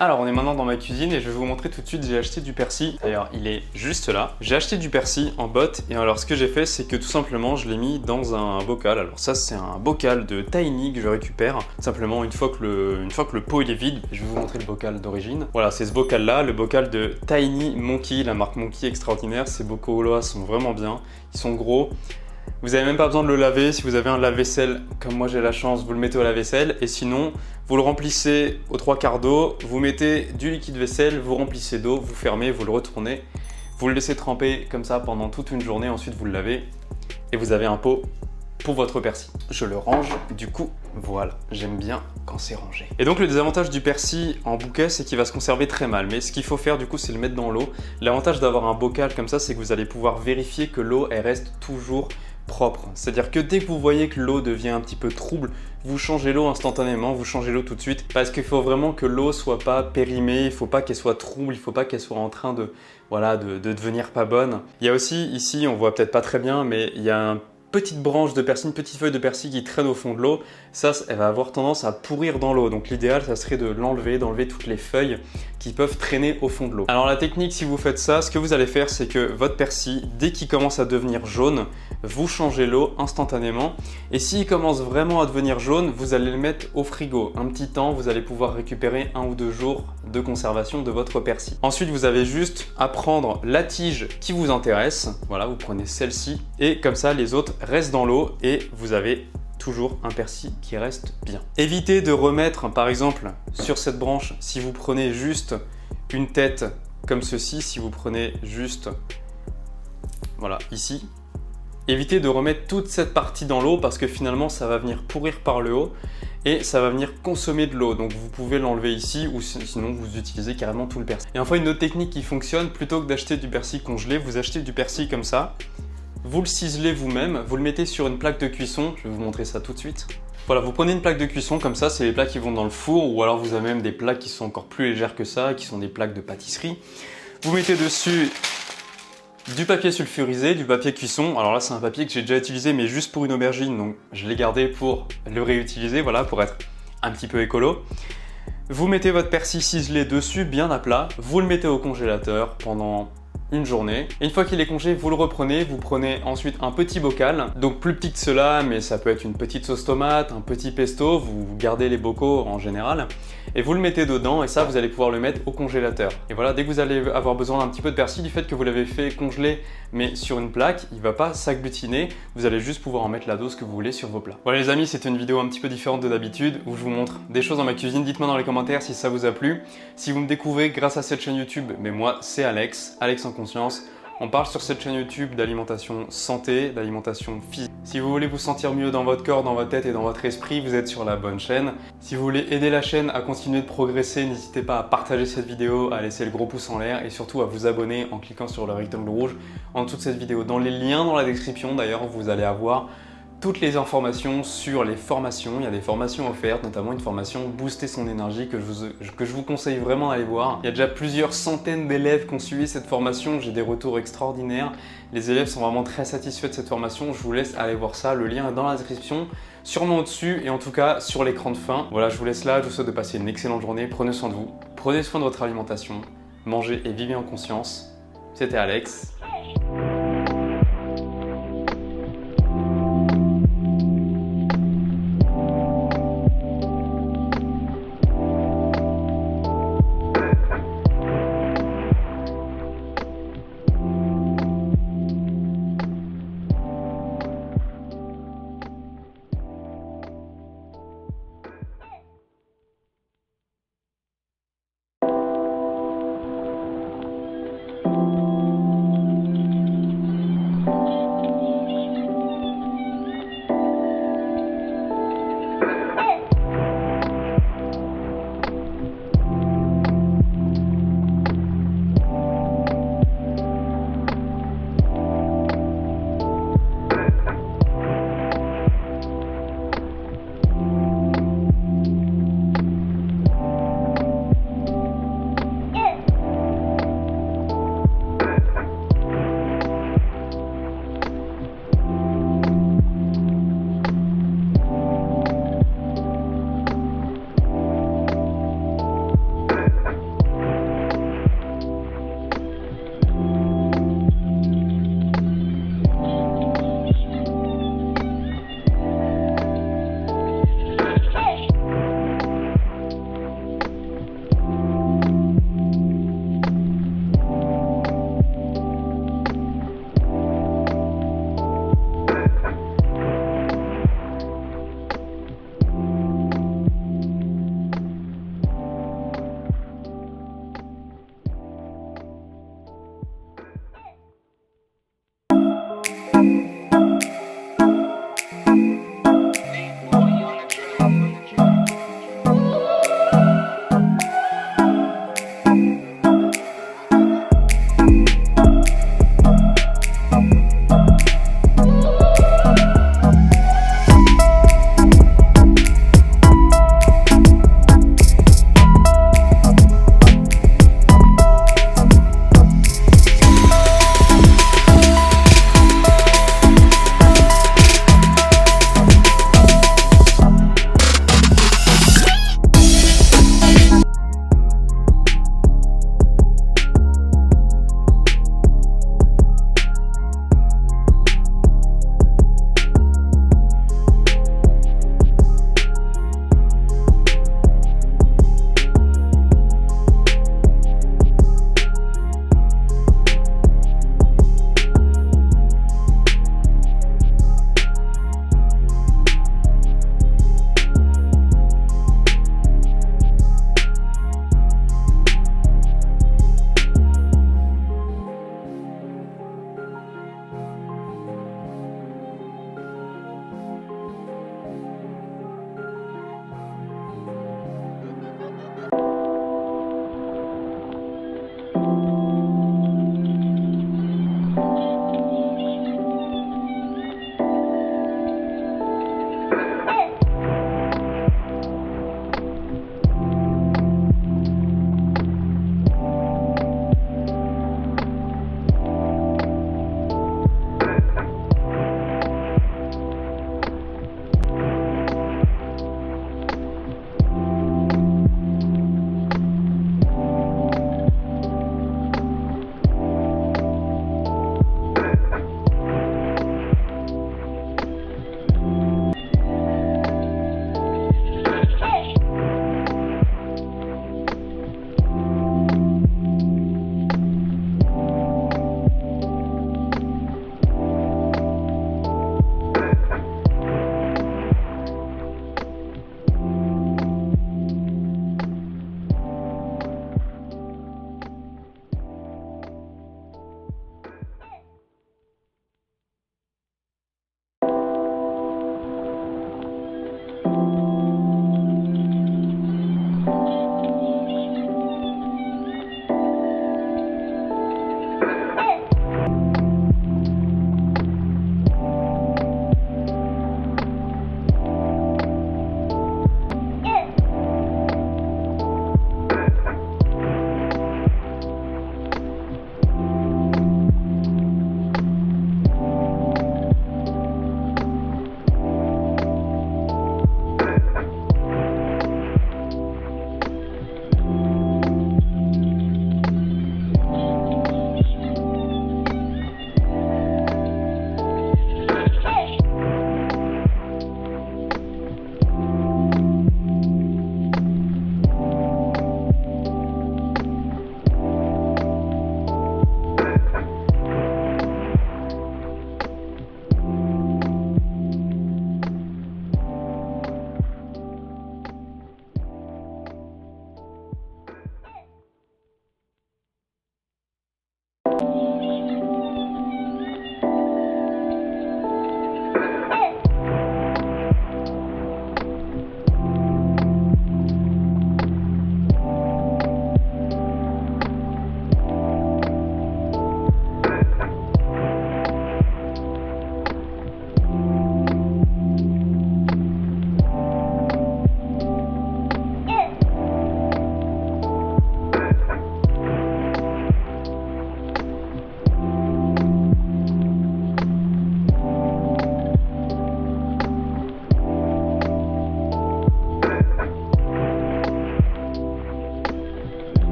Alors on est maintenant dans ma cuisine et je vais vous montrer tout de suite, j'ai acheté du persil. D'ailleurs il est juste là. J'ai acheté du persil en botte et alors ce que j'ai fait c'est que tout simplement je l'ai mis dans un bocal. Alors ça c'est un bocal de Tiny que je récupère. Simplement une fois que le pot il est vide, je vais vous montrer le bocal d'origine. Voilà, c'est ce bocal là, le bocal de Tiny Monkey, la marque Monkey extraordinaire. Ces bocaux là sont vraiment bien, ils sont gros. Vous n'avez même pas besoin de le laver. Si vous avez un lave-vaisselle, comme moi j'ai la chance, vous le mettez au lave-vaisselle. Et sinon, vous le remplissez aux 3/4 d'eau, vous mettez du liquide vaisselle, vous remplissez d'eau, vous fermez, vous le retournez. Vous le laissez tremper comme ça pendant toute une journée, ensuite vous le lavez. Et vous avez un pot pour votre persil. Je le range, du coup, voilà, j'aime bien quand c'est rangé. Et donc le désavantage du persil en bouquet, c'est qu'il va se conserver très mal. Mais ce qu'il faut faire du coup, c'est le mettre dans l'eau. L'avantage d'avoir un bocal comme ça, c'est que vous allez pouvoir vérifier que l'eau, elle reste toujours propre. C'est-à-dire que dès que vous voyez que l'eau devient un petit peu trouble, vous changez l'eau instantanément, vous changez l'eau tout de suite. Parce qu'il faut vraiment que l'eau soit pas périmée, il ne faut pas qu'elle soit trouble, il ne faut pas qu'elle soit en train de devenir pas bonne. Il y a aussi ici, on voit peut-être pas très bien, mais il y a une petite branche de persil, une petite feuille de persil qui traîne au fond de l'eau. Ça, elle va avoir tendance à pourrir dans l'eau. Donc l'idéal, ça serait de l'enlever, d'enlever toutes les feuilles qui peuvent traîner au fond de l'eau. Alors la technique, si vous faites ça, ce que vous allez faire, c'est que votre persil, dès qu'il commence à devenir jaune, vous changez l'eau instantanément. Et s'il commence vraiment à devenir jaune, vous allez le mettre au frigo. Un petit temps, vous allez pouvoir récupérer 1 ou 2 jours de conservation de votre persil. Ensuite, vous avez juste à prendre la tige qui vous intéresse. Voilà, vous prenez celle-ci et comme ça, les autres restent dans l'eau et vous avez toujours un persil qui reste bien. Évitez de remettre, par exemple, sur cette branche, si vous prenez juste une tête comme ceci, si vous prenez juste, voilà, ici, évitez de remettre toute cette partie dans l'eau parce que finalement, ça va venir pourrir par le haut et ça va venir consommer de l'eau. Donc vous pouvez l'enlever ici ou sinon vous utilisez carrément tout le persil. Et enfin, une autre technique qui fonctionne, plutôt que d'acheter du persil congelé, vous achetez du persil comme ça. Vous le ciselez vous-même, vous le mettez sur une plaque de cuisson, je vais vous montrer ça tout de suite. Voilà, vous prenez une plaque de cuisson comme ça, c'est les plats qui vont dans le four, ou alors vous avez même des plaques qui sont encore plus légères que ça, qui sont des plaques de pâtisserie. Vous mettez dessus du papier sulfurisé, du papier cuisson. Alors là, c'est un papier que j'ai déjà utilisé, mais juste pour une aubergine, donc je l'ai gardé pour le réutiliser, voilà, pour être un petit peu écolo. Vous mettez votre persil ciselé dessus, bien à plat, vous le mettez au congélateur pendant une journée. Et une fois qu'il est congelé, vous le reprenez, vous prenez ensuite un petit bocal, donc plus petit que cela, mais ça peut être une petite sauce tomate, un petit pesto, vous gardez les bocaux en général, et vous le mettez dedans, et ça vous allez pouvoir le mettre au congélateur. Et voilà, dès que vous allez avoir besoin d'un petit peu de persil, du fait que vous l'avez fait congeler, mais sur une plaque, il ne va pas s'agglutiner, vous allez juste pouvoir en mettre la dose que vous voulez sur vos plats. Voilà les amis, c'était une vidéo un petit peu différente de d'habitude, où je vous montre des choses dans ma cuisine. Dites-moi dans les commentaires si ça vous a plu. Si vous me découvrez grâce à cette chaîne YouTube, mais moi c'est Alex en conscience. On parle sur cette chaîne YouTube d'alimentation santé, d'alimentation physique. Si vous voulez vous sentir mieux dans votre corps, dans votre tête et dans votre esprit, vous êtes sur la bonne chaîne. Si vous voulez aider la chaîne à continuer de progresser, n'hésitez pas à partager cette vidéo, à laisser le gros pouce en l'air et surtout à vous abonner en cliquant sur le rectangle rouge en dessous de cette vidéo. Dans les liens dans la description d'ailleurs, vous allez avoir toutes les informations sur les formations. Il y a des formations offertes, notamment une formation Booster son énergie que je vous conseille vraiment d'aller voir. Il y a déjà plusieurs centaines d'élèves qui ont suivi cette formation, j'ai des retours extraordinaires. Les élèves sont vraiment très satisfaits de cette formation, je vous laisse aller voir ça, le lien est dans la description, sûrement au-dessus et en tout cas sur l'écran de fin. Voilà, je vous laisse là, je vous souhaite de passer une excellente journée, prenez soin de vous, prenez soin de votre alimentation, mangez et vivez en conscience. C'était Alex.